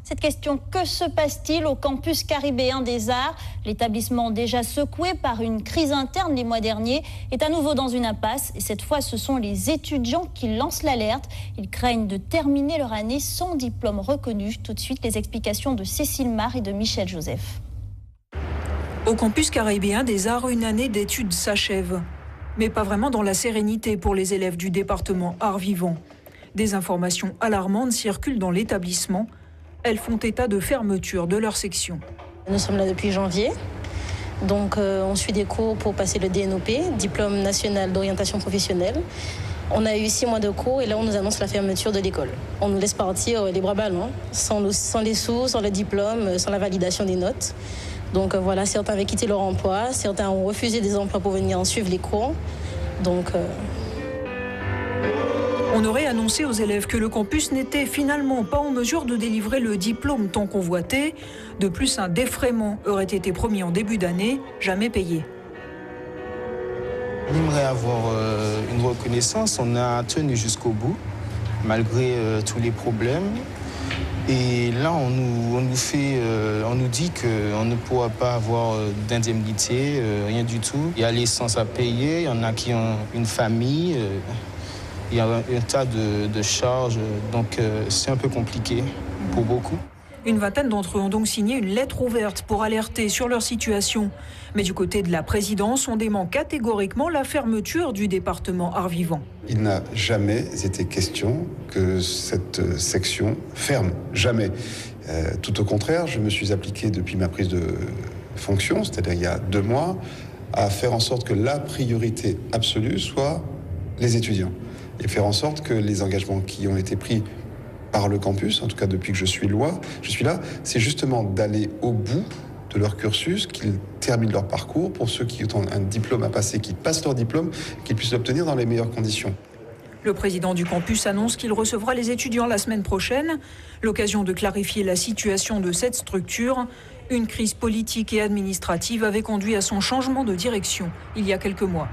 Cette question, que se passe-t-il au campus caribéen des Arts? L'établissement, déjà secoué par une crise interne les mois derniers, est à nouveau dans une impasse. Et cette fois, ce sont les étudiants qui lancent l'alerte. Ils craignent de terminer leur année sans diplôme reconnu. Tout de suite, les explications de Cécile Mar et de Michel Joseph. Au campus caribéen des Arts, une année d'études s'achève. Mais pas vraiment dans la sérénité pour les élèves du département Arts Vivants. Des informations alarmantes circulent dans l'établissement. Elles font état de fermeture de leur section. Nous sommes là depuis janvier. Donc on suit des cours pour passer le DNOP, Diplôme national d'orientation professionnelle. On a eu 6 mois de cours et là on nous annonce la fermeture de l'école. On nous laisse partir les bras ballants, sans les sous, sans le diplôme, sans la validation des notes. Donc voilà, certains avaient quitté leur emploi, certains ont refusé des emplois pour venir en suivre les cours. Donc on aurait annoncé aux élèves que le campus n'était finalement pas en mesure de délivrer le diplôme tant convoité. De plus, un défraiement aurait été promis en début d'année, jamais payé. On aimerait avoir une reconnaissance. On a tenu jusqu'au bout, malgré tous les problèmes. Et là, on nous dit qu'on ne pourra pas avoir d'indemnité, rien du tout. Il y a l'essence à payer, il y en a qui ont une famille. Il y a un tas de charges, donc c'est un peu compliqué pour beaucoup. Une vingtaine d'entre eux ont donc signé une lettre ouverte pour alerter sur leur situation. Mais du côté de la présidence, on dément catégoriquement la fermeture du département Arts Vivants. Il n'a jamais été question que cette section ferme, jamais. Tout au contraire, je me suis appliqué depuis ma prise de fonction, c'est-à-dire il y a 2 mois, à faire en sorte que la priorité absolue soit les étudiants. Et faire en sorte que les engagements qui ont été pris par le campus, en tout cas depuis que je suis là, c'est justement d'aller au bout de leur cursus, qu'ils terminent leur parcours, pour ceux qui ont un diplôme à passer, qu'ils passent leur diplôme, qu'ils puissent l'obtenir dans les meilleures conditions. Le président du campus annonce qu'il recevra les étudiants la semaine prochaine, l'occasion de clarifier la situation de cette structure. Une crise politique et administrative avait conduit à son changement de direction il y a quelques mois.